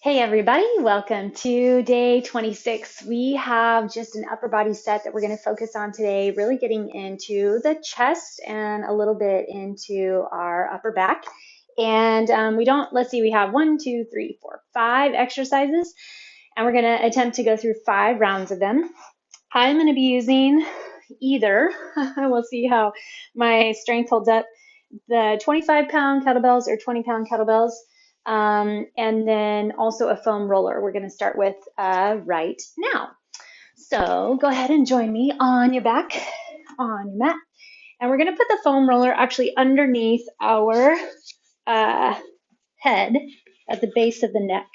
Hey everybody, welcome to day 26. We have just an upper body set that we're going to focus on today, really getting into the chest and a little bit into our upper back. And we have 5 exercises, and we're going to attempt to go through 5 rounds of them. I'm going to be using either, we'll see how my strength holds up, the 25-pound kettlebells or 20-pound kettlebells, and then also a foam roller we're going to start with right now. So go ahead and join me on your back, on your mat, and we're going to put the foam roller actually underneath our head at the base of the neck.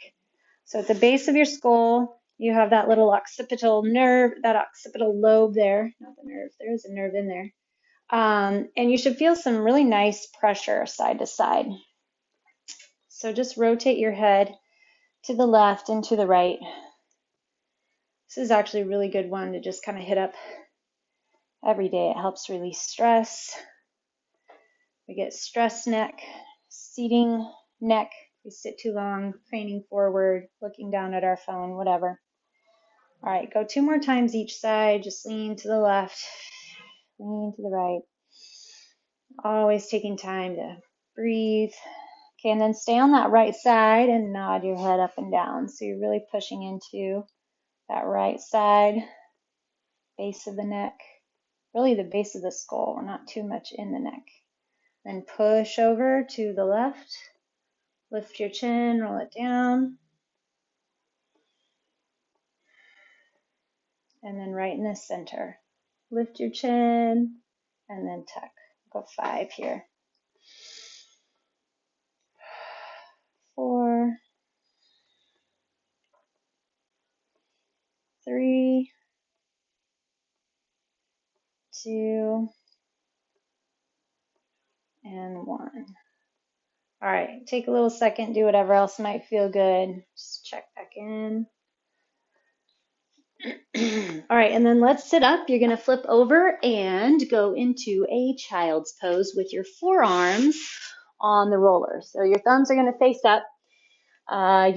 So at the base of your skull, you have that little occipital nerve, that occipital lobe there, not the nerve, there is a nerve in there. And you should feel some really nice pressure side to side. So just rotate your head to the left and to the right. This is actually a really good one to just kind of hit up every day. It helps release stress. We get stress neck, seating neck. We sit too long, craning forward, looking down at our phone, whatever. All right, go 2 more times each side. Just lean to the left, lean to the right. Always taking time to breathe. Okay, and then stay on that right side and nod your head up and down. So you're really pushing into that right side, base of the neck, really the base of the skull. We're not too much in the neck. Then push over to the left, lift your chin, roll it down. And then right in the center, lift your chin and then tuck. Go 5 here. 4, 3, 2, and 1. All right, take a little second, do whatever else might feel good. Just check back in. All right, and then let's sit up. You're gonna flip over and go into a child's pose with your forearms on the roller. So your thumbs are gonna face up.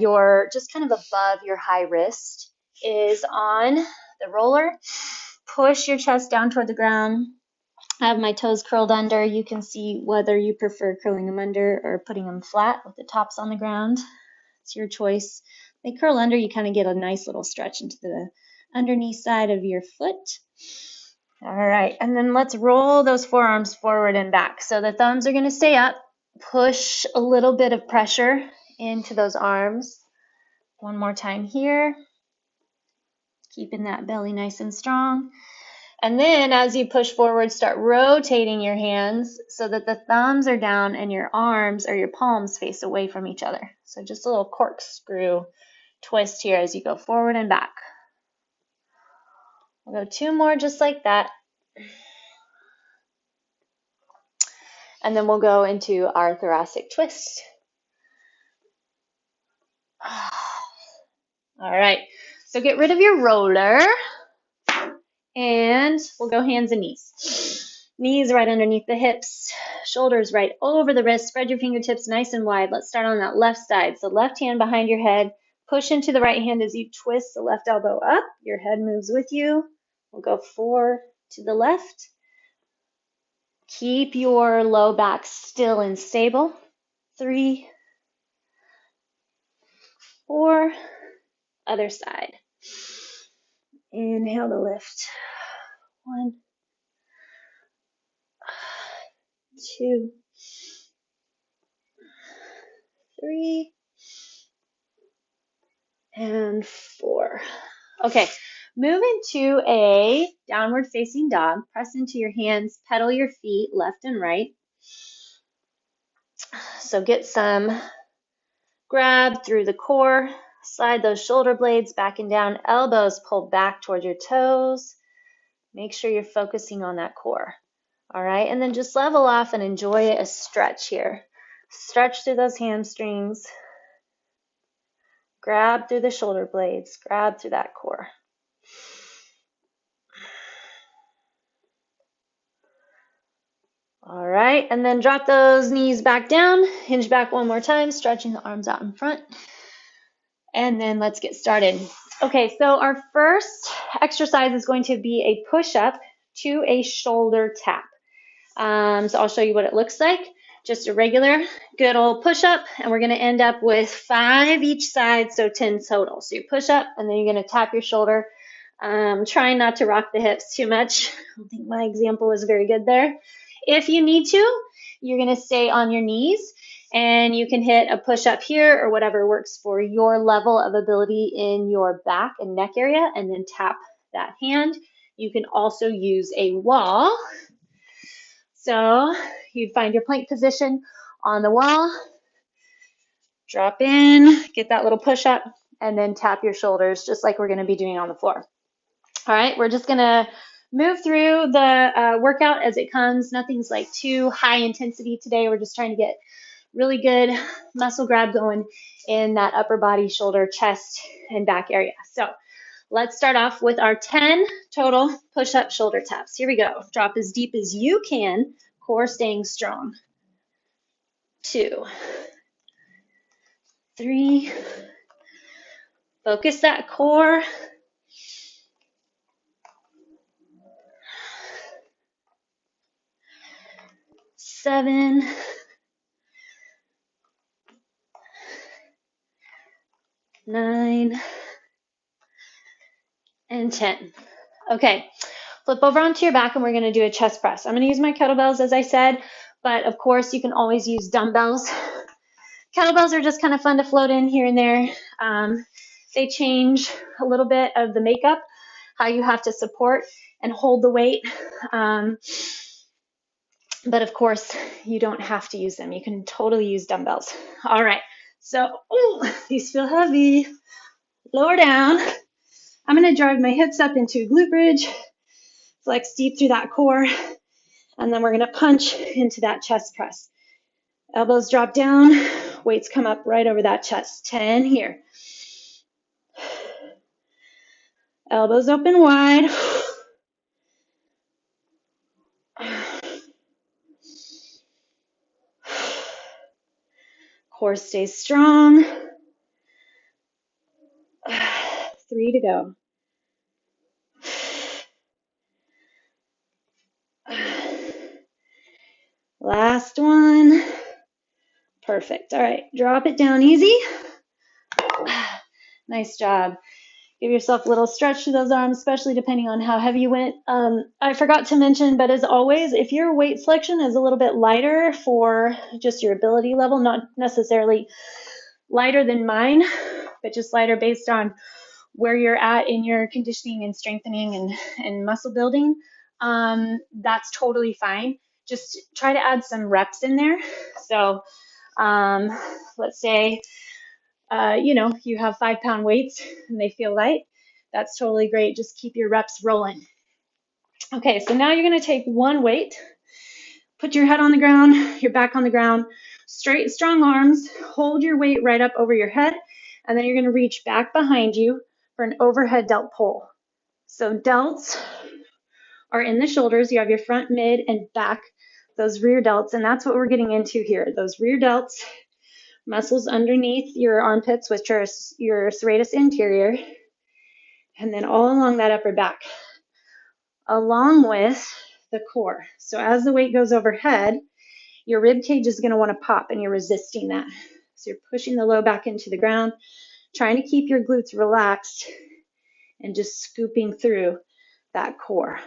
Your just kind of above your high wrist is on the roller. Push your chest down toward the ground. I have my toes curled under. You can see whether you prefer curling them under or putting them flat with the tops on the ground. It's your choice. They curl under, you kind of get a nice little stretch into the underneath side of your foot. All right, and then let's roll those forearms forward and back. So the thumbs are going to stay up. Push a little bit of pressure into those arms. One more time here. Keeping that belly nice and strong. And then as you push forward, start rotating your hands so that the thumbs are down and your arms or your palms face away from each other. So just a little corkscrew twist here as you go forward and back. We'll go 2 more just like that. And then we'll go into our thoracic twist. All right, so get rid of your roller. And we'll go hands and knees. Knees right underneath the hips, shoulders right over the wrists. Spread your fingertips nice and wide. Let's start on that left side. So left hand behind your head. Push into the right hand as you twist the left elbow up. Your head moves with you. We'll go 4 to the left. Keep your low back still and stable. 3, 4, other side. Inhale to lift. 1, 2, 3, and 4. Okay, move into a downward facing dog. Press into your hands, pedal your feet left and right. So get some grab through the core. Slide those shoulder blades back and down, elbows pulled back toward your toes. Make sure you're focusing on that core. All right, and then just level off and enjoy a stretch here. Stretch through those hamstrings. Grab through the shoulder blades. Grab through that core. All right, and then drop those knees back down. Hinge back one more time, stretching the arms out in front. And then let's get started. Okay, so our first exercise is going to be a push-up to a shoulder tap. So I'll show you what it looks like. Just a regular good old push-up, and we're going to end up with 5 each side, so 10 total. So you push up, and then you're going to tap your shoulder. Trying not to rock the hips too much. I don't think my example was very good there. If you need to, you're going to stay on your knees, and you can hit a push-up here or whatever works for your level of ability in your back and neck area, and then tap that hand. You can also use a wall. So you'd find your plank position on the wall, drop in, get that little push up, and then tap your shoulders just like we're going to be doing on the floor. All right, we're just going to move through the workout as it comes. Nothing's like too high intensity today. We're just trying to get really good muscle grab going in that upper body, shoulder, chest, and back area. So let's start off with our 10 total push-up shoulder taps. Here we go. Drop as deep as you can, core staying strong. 2, 3, focus that core. 7, 9, and 10. Okay, flip over onto your back and we're going to do a chest press. I'm going to use my kettlebells as I said, but of course you can always use dumbbells. Kettlebells are just kind of fun to float in here and there. They change a little bit of the makeup, how you have to support and hold the weight. But of course, you don't have to use them. You can totally use dumbbells. All right, so these feel heavy. Lower down. I'm going to drive my hips up into a glute bridge, flex deep through that core, and then we're going to punch into that chest press. Elbows drop down, weights come up right over that chest. 10 here. Elbows open wide. Core stays strong. 3 to go. Last one. Perfect. All right, drop it down easy. Nice job. Give yourself a little stretch to those arms, especially depending on how heavy you went. I forgot to mention, but as always, if your weight selection is a little bit lighter for just your ability level, not necessarily lighter than mine, but just lighter based on where you're at in your conditioning and strengthening and muscle building, that's totally fine. Just try to add some reps in there. So let's say, you have 5-pound weights and they feel light. That's totally great. Just keep your reps rolling. Okay, so now you're going to take one weight, put your head on the ground, your back on the ground, straight, strong arms, hold your weight right up over your head, and then you're going to reach back behind you for an overhead delt pull. So delts are in the shoulders. You have your front, mid, and back, those rear delts, and that's what we're getting into here. Those rear delts, muscles underneath your armpits, which are your serratus anterior, and then all along that upper back, along with the core. So as the weight goes overhead, your rib cage is going to want to pop, and you're resisting that. So you're pushing the low back into the ground, trying to keep your glutes relaxed, and just scooping through that core.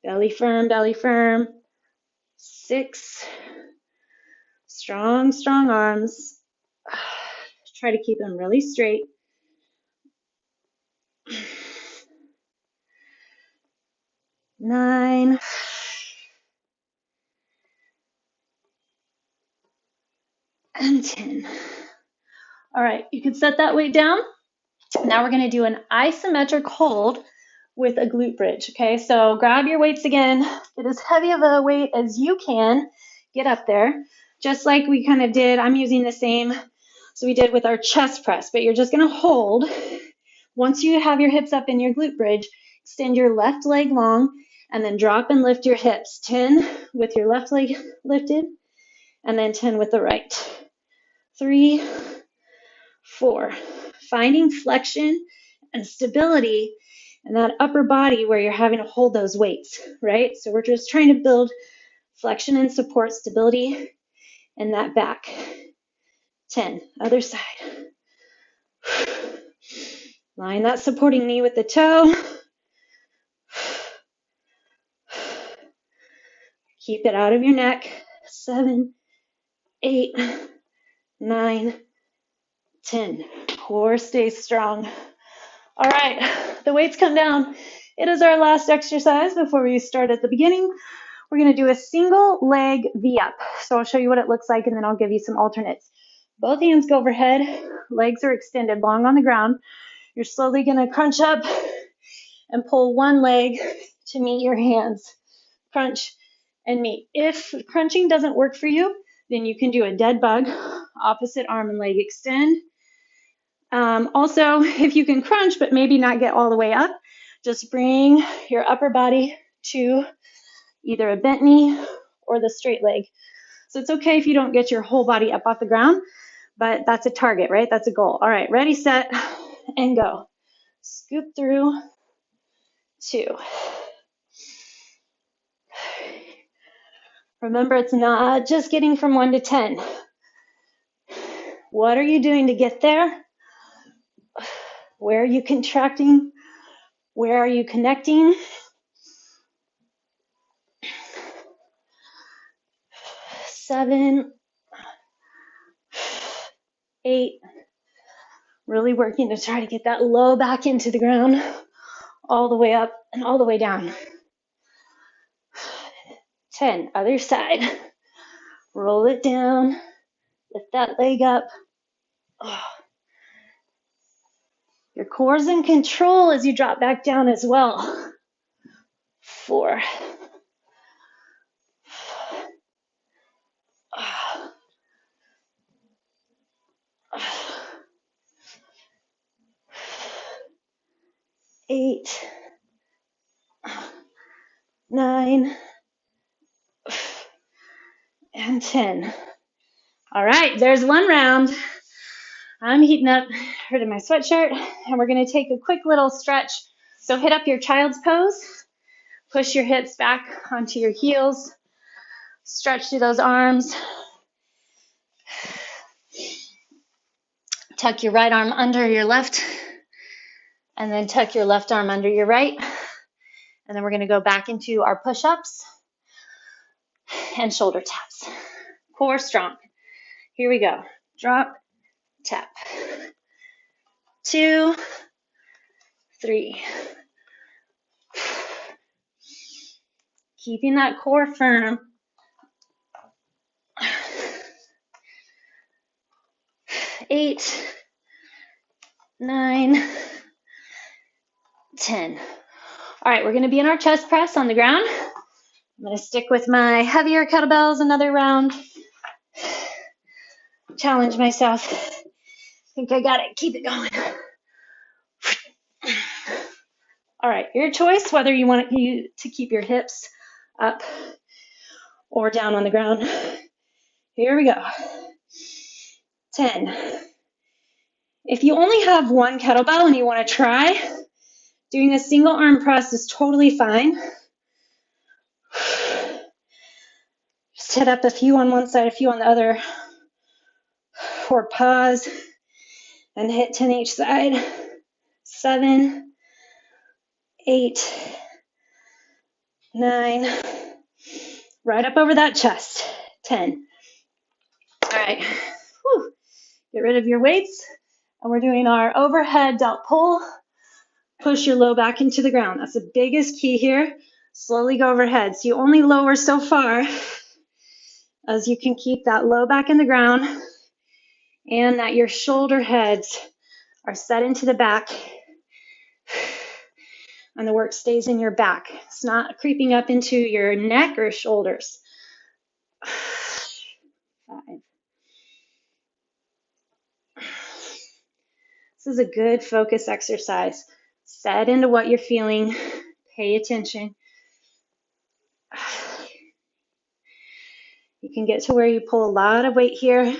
Belly firm, belly firm. 6. Strong, strong arms. Try to keep them really straight. 9. And 10. All right, you can set that weight down. Now we're going to do an isometric hold with a glute bridge, okay? So grab your weights again. Get as heavy of a weight as you can. Get up there. Just like we kind of did, I'm using the same so we did with our chest press, but you're just going to hold. Once you have your hips up in your glute bridge, extend your left leg long and then drop and lift your hips. 10 with your left leg lifted and then 10 with the right. 3, 4. Finding flexion and stability in that upper body where you're having to hold those weights, right? So we're just trying to build flexion and support stability in that back. 10. Other side. Line that supporting knee with the toe. Keep it out of your neck. 7, 8, 9, 10. Core stays strong. All right, the weights come down. It is our last exercise before we start at the beginning. We're going to do a single leg V-up. So I'll show you what it looks like, and then I'll give you some alternates. Both hands go overhead. Legs are extended long on the ground. You're slowly going to crunch up and pull one leg to meet your hands. Crunch and meet. If crunching doesn't work for you, then you can do a dead bug, opposite arm and leg extend. Also, if you can crunch but maybe not get all the way up, just bring your upper body to either a bent knee or the straight leg. So it's okay if you don't get your whole body up off the ground, but that's a target, right? That's a goal. All right, ready, set, and go. Scoop through, 2. Remember, it's not just getting from 1 to 10. What are you doing to get there? Where are you contracting? Where are you connecting? 7, 8. Really working to try to get that low back into the ground, all the way up and all the way down. 10, other side. Roll it down, lift that leg up. Oh. Your core's in control as you drop back down as well. 4. 8, 9, and 10. All right, there's one round. I'm heating up, rid of my sweatshirt, and we're going to take a quick little stretch. So hit up your child's pose. Push your hips back onto your heels. Stretch through those arms. Tuck your right arm under your left, and then tuck your left arm under your right. And then we're going to go back into our push-ups and shoulder taps. Core strong. Here we go. Drop, tap. 2, 3. Keeping that core firm. 8, 9, 10. All right, we're going to be in our chest press on the ground. I'm going to stick with my heavier kettlebells another round. Challenge myself. I think I got it. Keep it going. All right, your choice whether you want you to keep your hips up or down on the ground. Here we go. 10. If you only have one kettlebell and you want to try, doing a single arm press is totally fine. Just hit up a few on one side, a few on the other, or pause and hit 10 each side. 7, 8, 9, right up over that chest. 10. All right, whew. Get rid of your weights, and we're doing our overhead delt pull. Push your low back into the ground. That's the biggest key here. Slowly go overhead. So you only lower so far as you can keep that low back in the ground and that your shoulder heads are set into the back and the work stays in your back. It's not creeping up into your neck or shoulders. 5. This is a good focus exercise. Set into what you're feeling. Pay attention. You can get to where you pull a lot of weight here.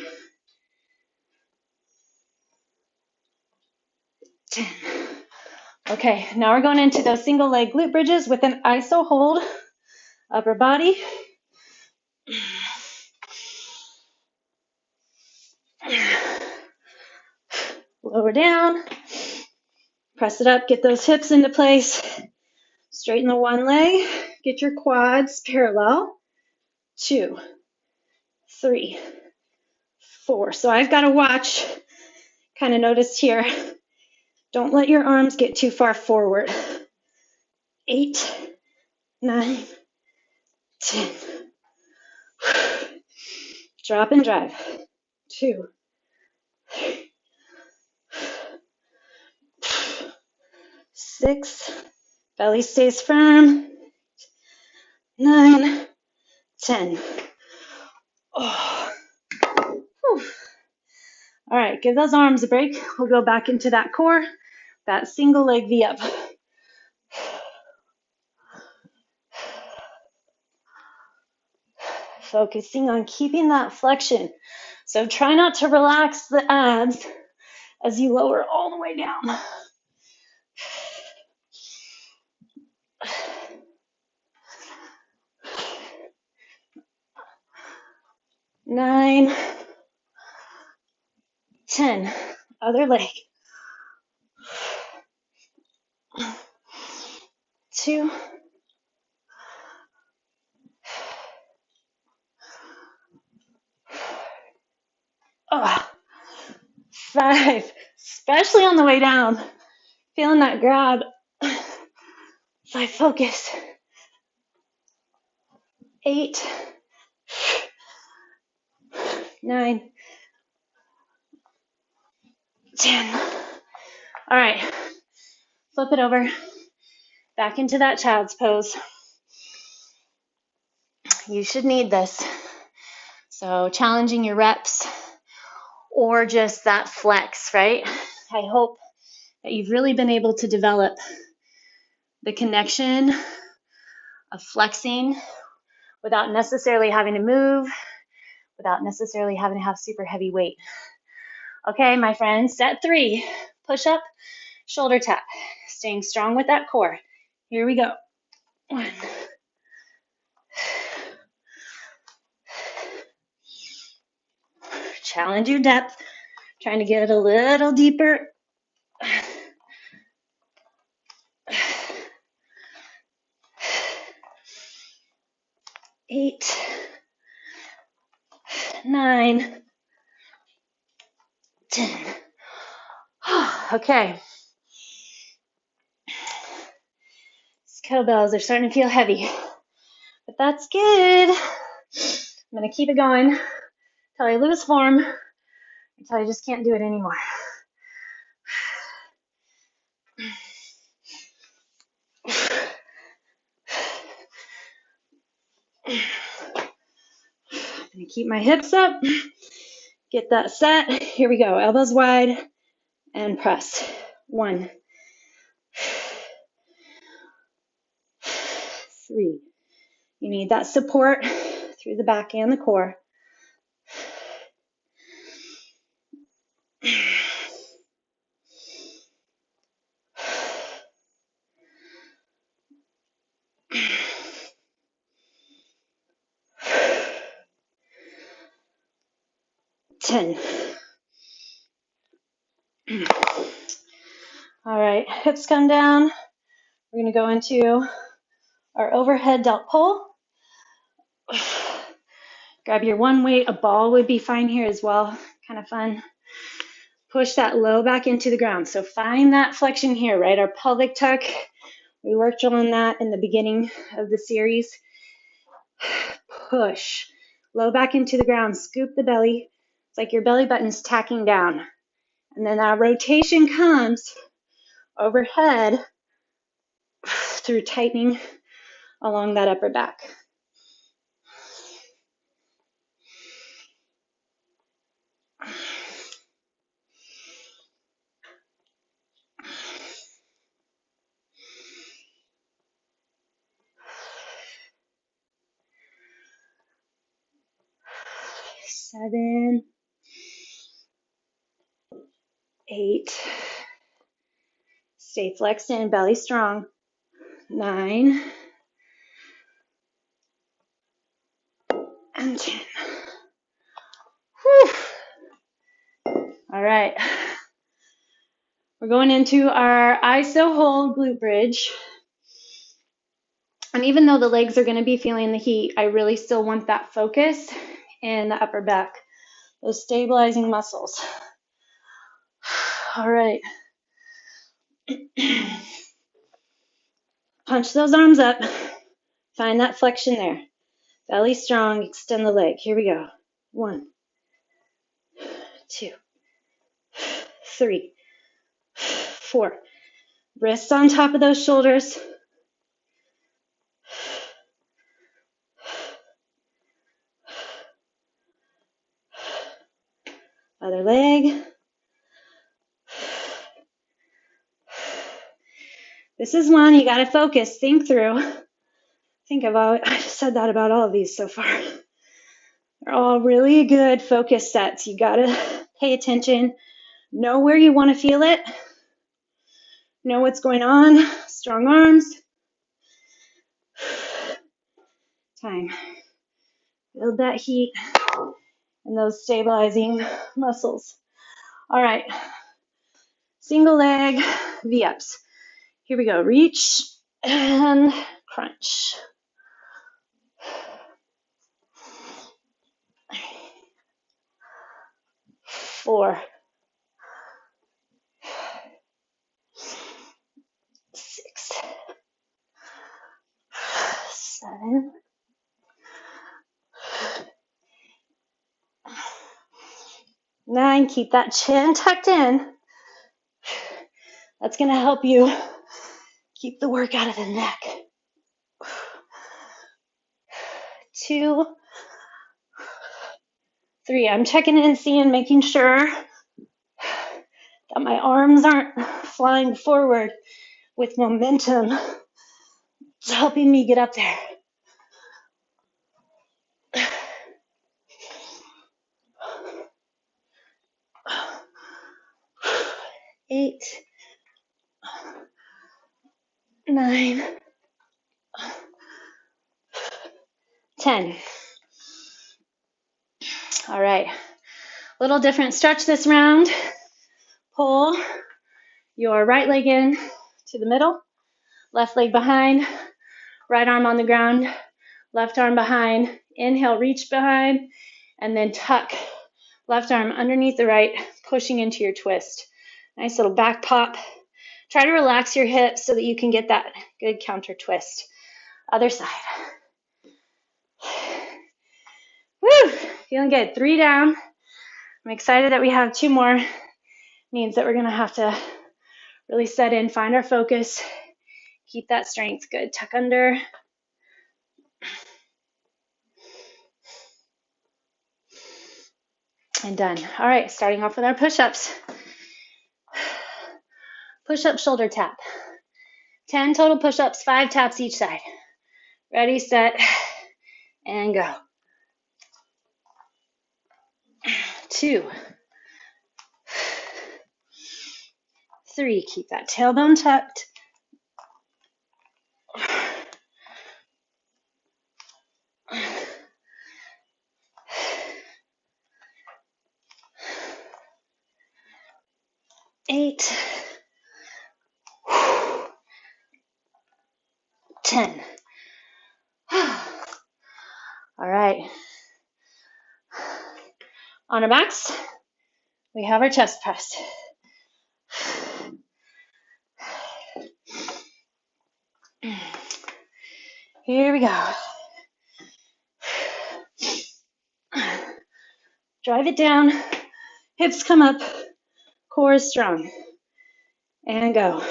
10. Okay, now we're going into those single leg glute bridges with an iso hold, upper body. Lower down, press it up, get those hips into place. Straighten the one leg, get your quads parallel. 2, 3, 4. So I've got to watch, kind of notice here, don't let your arms get too far forward. 8, 9, 10. Drop and drive. 2, 6, belly stays firm. 9, 10. Oh. All right, give those arms a break. We'll go back into that core, that single leg V up. Focusing on keeping that flexion. So try not to relax the abs as you lower all the way down. 9, 10. Other leg. 2, 5. Especially on the way down. Feeling that grab. 5, focus. 8, 9, 10. All right, flip it over. Back into that child's pose. You should need this. So challenging your reps or just that flex, right? I hope that you've really been able to develop the connection of flexing without necessarily having to move, without necessarily having to have super heavy weight. Okay, my friends, set 3, push up, shoulder tap, staying strong with that core. Here we go. 1. Challenge your depth, trying to get it a little deeper. 8, 9, 10. Okay. These kettlebells are starting to feel heavy, but that's good. I'm going to keep it going until I lose form, until I just can't do it anymore. I'm going to keep my hips up, get that set. Here we go. Elbows wide and press. 1, 3. You need that support through the back and the core. 10. All right, hips come down. We're going to go into our overhead delt pull. Grab your one weight. A ball would be fine here as well. Kind of fun. Push that low back into the ground. So find that flexion here, right? Our pelvic tuck. We worked on that in the beginning of the series. Push. Low back into the ground. Scoop the belly. It's like your belly button's tacking down. And then that rotation comes overhead through tightening along that upper back. Seven, 8, Stay flexed in, belly strong. 9 and 10. Whew. All right. We're going into our iso hold glute bridge. And even though the legs are going to be feeling the heat, I really still want that focus in the upper back, those stabilizing muscles. All right. Punch those arms up. Find that flexion there. Belly strong, extend the leg. Here we go. 1, 2, 3, 4. Wrists on top of those shoulders. Other leg. This is one you got to focus, think through. I just said that about all of these so far. They're all really good focus sets. You got to pay attention. Know where you want to feel it. Know what's going on. Strong arms. Time. Build that heat and those stabilizing muscles. All right. Single leg V-ups. Here we go. Reach and crunch. 4, 6, 7, 9. Keep that chin tucked in. That's going to help you keep the work out of the neck. 2, 3. I'm checking in, seeing, making sure that my arms aren't flying forward with momentum. It's helping me get up there. 8, 9, 10. All right. Little different stretch this round. Pull your right leg in to the middle, left leg behind, right arm on the ground, left arm behind. Inhale, reach behind, and then tuck left arm underneath the right, pushing into your twist. Nice little back pop. Try to relax your hips so that you can get that good counter twist. Other side. Woo! Feeling good. 3 down. I'm excited that we have 2 more. Means that we're going to have to really set in, find our focus, keep that strength. Good. Tuck under. And done. All right, starting off with our push-ups. Push-up shoulder tap. 10 total push-ups, 5 taps each side. Ready, set, and go. 2, 3, keep that tailbone tucked. 8, 10. All right. On our backs, we have our chest press. Here we go. Drive it down. Hips come up. Core is strong. And go.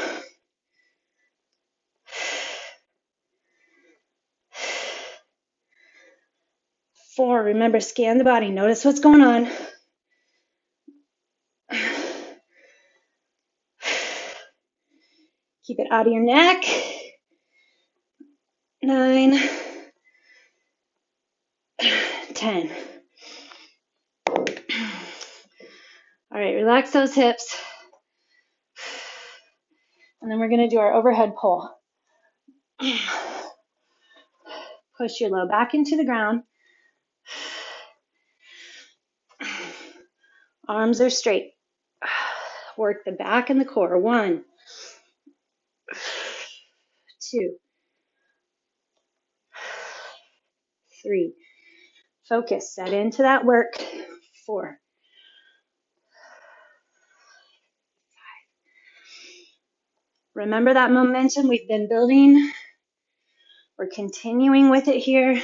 4, remember, scan the body. Notice what's going on. 'Keep it out of your neck. 9, 10. All right, relax those hips. And then we're going to do our overhead pull. Push your low back into the ground. Arms are straight. Work the back and the core. 1, 2, 3. Focus. Set into that work. 4. Remember that momentum we've been building. We're continuing with it here.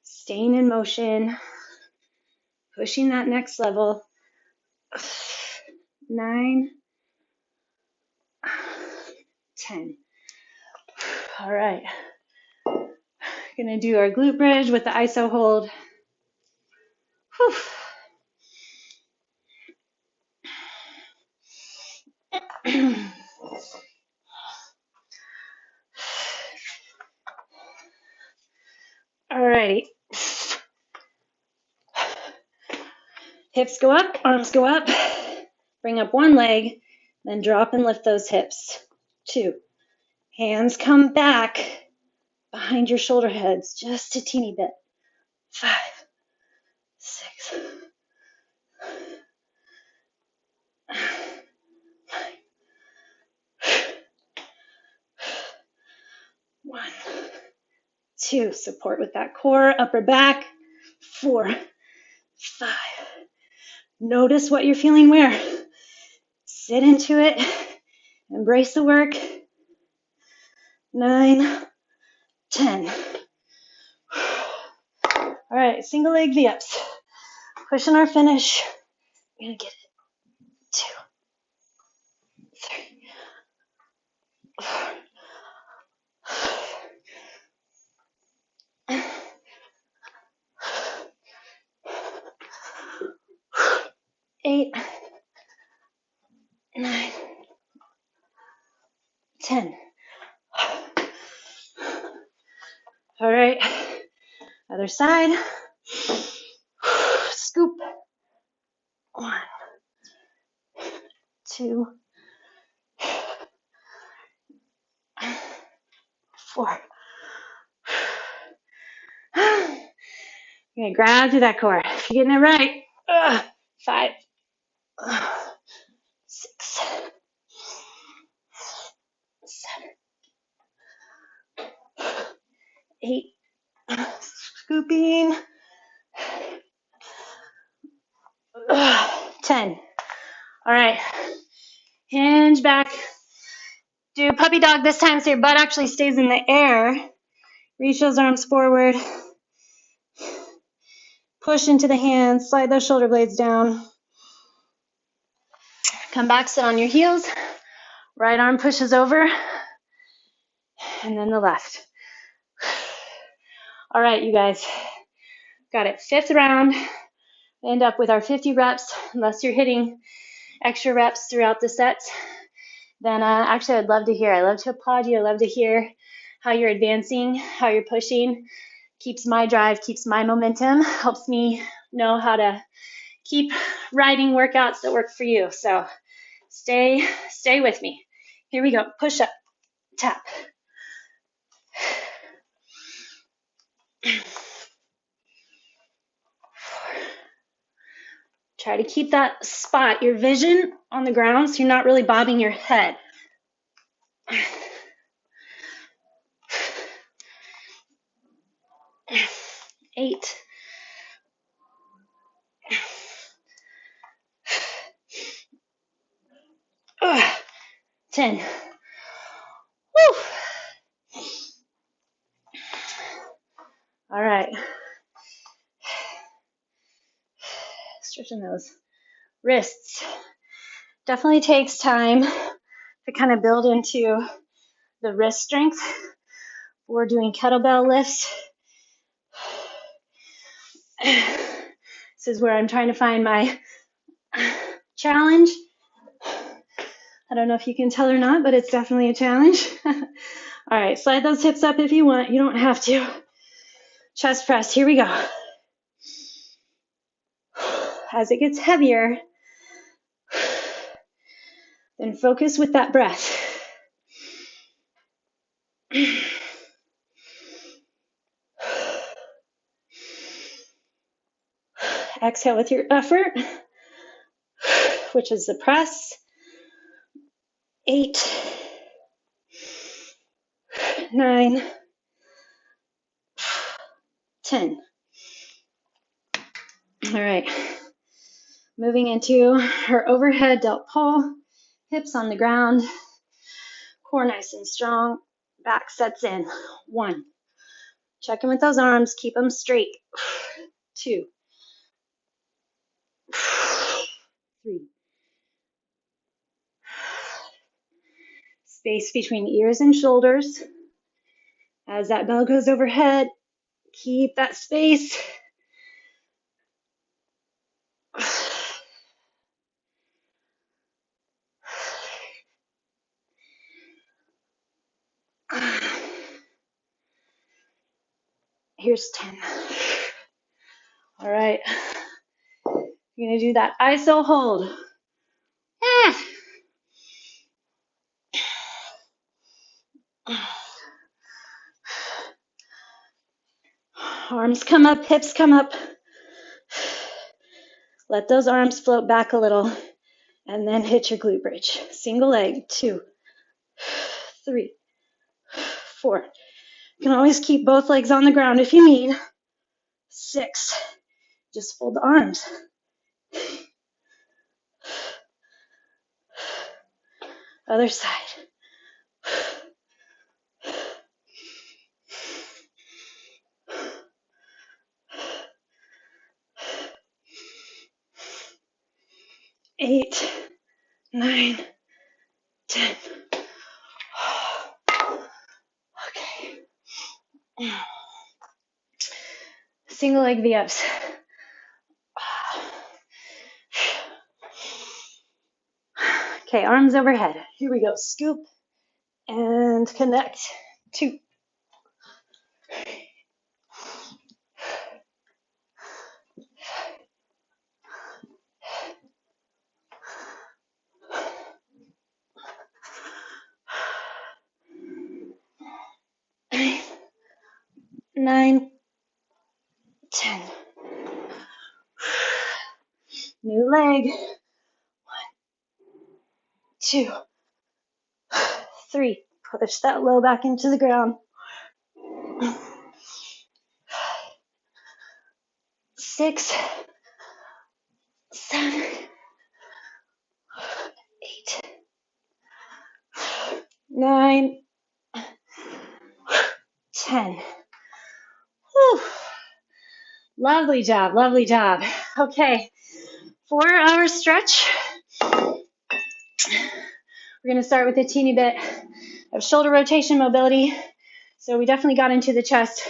Staying in motion. Pushing that next level. 9, 10. All right. Gonna do our glute bridge with the iso hold. Whew. Alrighty. Hips go up, arms go up. Bring up one leg, then drop and lift those hips. 2. Hands come back behind your shoulder heads just a teeny bit. 5, 6, 9. 1, 2. Support with that core, upper back. 4, 5. Notice what you're feeling where. Sit into it. Embrace the work. 9, 10. All right, single leg V-ups. Pushing our finish. We're gonna get it. 2, 3, 4. 8, 9, 10. All right, other side. Scoop. 1, 2, 4. You're gonna grab to that core. If you're getting it right. 5, 6, 7, 8. Scooping. 10. All right. Hinge back. Do puppy dog this time so your butt actually stays in the air. Reach those arms forward. Push into the hands. Slide those shoulder blades down. Come back, sit on your heels. Right arm pushes over. And then the left. All right, you guys. Got it. 5th round. End up with our 50 reps. Unless you're hitting extra reps throughout the sets, then actually I'd love to hear. I love to applaud you. I love to hear how you're advancing, how you're pushing. Keeps my drive, keeps my momentum, helps me know how to keep writing workouts that work for you. So stay with me. Here we go. Push up, tap. Try to keep that spot, your vision on the ground, so you're not really bobbing your head. 8. 10. Woo. All right. Stretching those wrists. Definitely takes time to kind of build into the wrist strength. We're doing kettlebell lifts. This is where I'm trying to find my challenge. I don't know if you can tell or not, but it's definitely a challenge. All right, slide those hips up if you want. You don't have to. Chest press, here we go. As it gets heavier, then focus with that breath. Exhale with your effort, which is the press. 8, 9, 10. All right. Moving into her overhead delt pull. Hips on the ground. Core nice and strong. Back sets in. 1. Check in with those arms. Keep them straight. 2, 3. Space between ears and shoulders. As that bell goes overhead, keep that space. Here's 10. All right. You're going to do that ISO hold. Arms come up, hips come up. Let those arms float back a little, and then hit your glute bridge. Single leg, 2, 3, 4. You can always keep both legs on the ground if you need. 6. Just fold the arms. Other side. 8, 9, 10. Okay. Single leg V-ups. Okay, arms overhead. Here we go. Scoop and connect. 2. 9, 10. New leg. 1, 2, 3. Push that low back into the ground. 6, 7, 8, 9, 10. Whew. Lovely job, lovely job. Okay, 4-hour stretch. We're going to start with a teeny bit of shoulder rotation mobility. So we definitely got into the chest,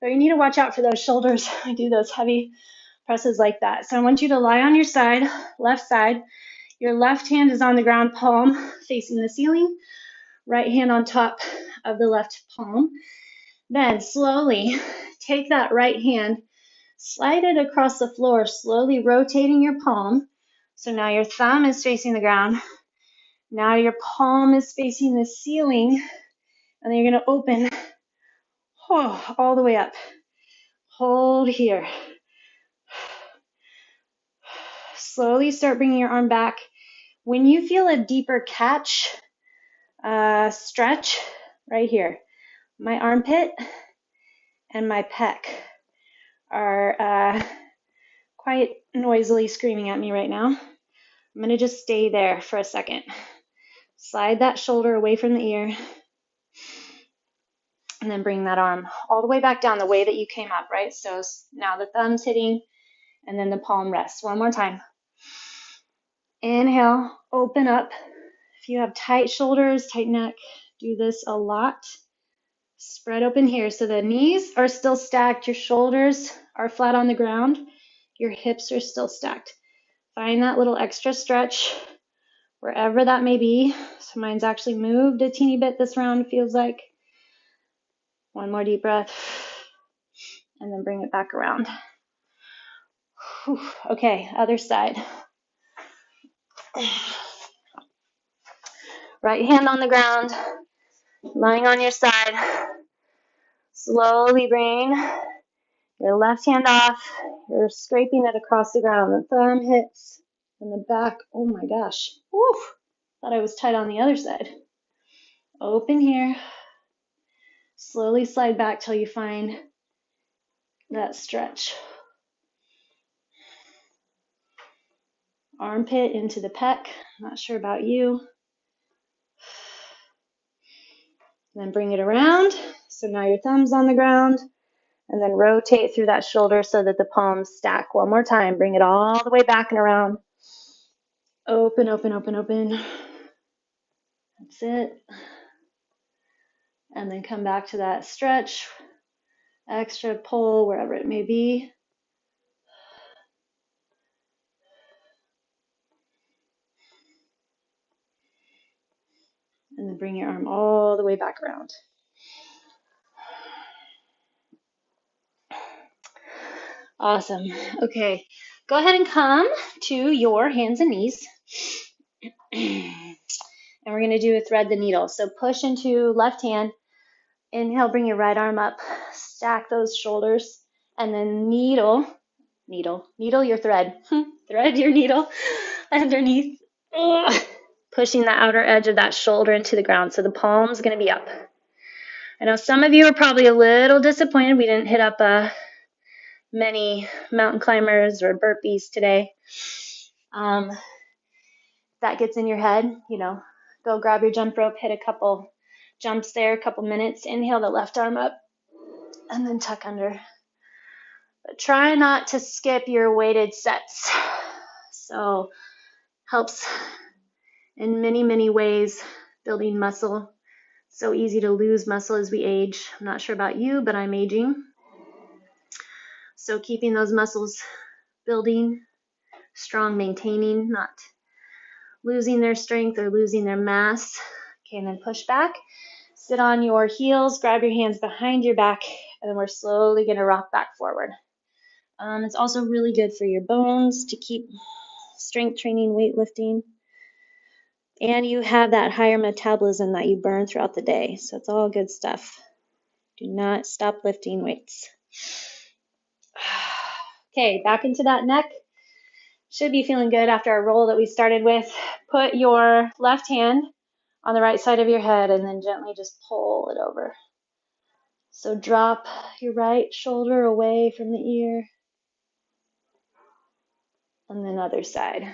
but you need to watch out for those shoulders. I do those heavy presses like that. So I want you to lie on your side, left side. Your left hand is on the ground, palm facing the ceiling. Right hand on top of the left palm. Then slowly take that right hand, slide it across the floor, slowly rotating your palm. So now your thumb is facing the ground. Now your palm is facing the ceiling, and then you're going to open all the way up. Hold here. Slowly start bringing your arm back. When you feel a deeper catch, stretch right here. My armpit and my pec are quite noisily screaming at me right now. I'm going to just stay there for a second. Slide that shoulder away from the ear. And then bring that arm all the way back down the way that you came up, right? So now the thumb's hitting and then the palm rests. One more time. Inhale, open up. If you have tight shoulders, tight neck, do this a lot. Spread open here. So the knees are still stacked. Your shoulders are flat on the ground. Your hips are still stacked. Find that little extra stretch wherever that may be. So mine's actually moved a teeny bit this round, feels like. One more deep breath. And then bring it back around. Whew. Okay, other side. Right hand on the ground. Lying on your side, slowly bring your left hand off. You're scraping it across the ground. The thumb hits in the back. Oh my gosh. Woo. Thought I was tight on the other side. Open here. Slowly slide back till you find that stretch. Armpit into the pec. Not sure about you. And then bring it around. So now your thumb's on the ground. And then rotate through that shoulder so that the palms stack. One more time. Bring it all the way back and around. Open, open, open, open. That's it. And then come back to that stretch. Extra pull, wherever it may be. And then bring your arm all the way back around. Awesome. Okay, go ahead and come to your hands and knees. And we're going to do a thread the needle. So push into left hand. Inhale, bring your right arm up. Stack those shoulders. And then needle your thread. Thread your needle underneath. Pushing the outer edge of that shoulder into the ground. So the palm's going to be up. I know some of you are probably a little disappointed we didn't hit up many mountain climbers or burpees today. That gets in your head, go grab your jump rope, hit a couple jumps there, a couple minutes. Inhale the left arm up and then tuck under. But try not to skip your weighted sets. So helps in many, many ways building muscle. So easy to lose muscle as we age. I'm not sure about you, but I'm aging. So keeping those muscles building, strong, maintaining, not losing their strength or losing their mass. Okay, and then push back. Sit on your heels, grab your hands behind your back, and then we're slowly going to rock back forward. It's also really good for your bones to keep strength training, weightlifting. And you have that higher metabolism that you burn throughout the day. So it's all good stuff. Do not stop lifting weights. Okay, back into that neck. Should be feeling good after our roll that we started with. Put your left hand on the right side of your head and then gently just pull it over. So drop your right shoulder away from the ear. And then other side.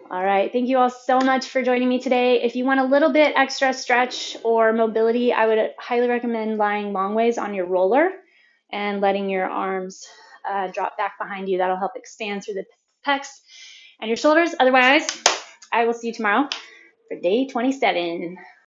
All right, thank you all so much for joining me today. If you want a little bit extra stretch or mobility, I would highly recommend lying long ways on your roller and letting your arms drop back behind you. That'll help expand through the pecs and your shoulders. Otherwise, I will see you tomorrow for day 27.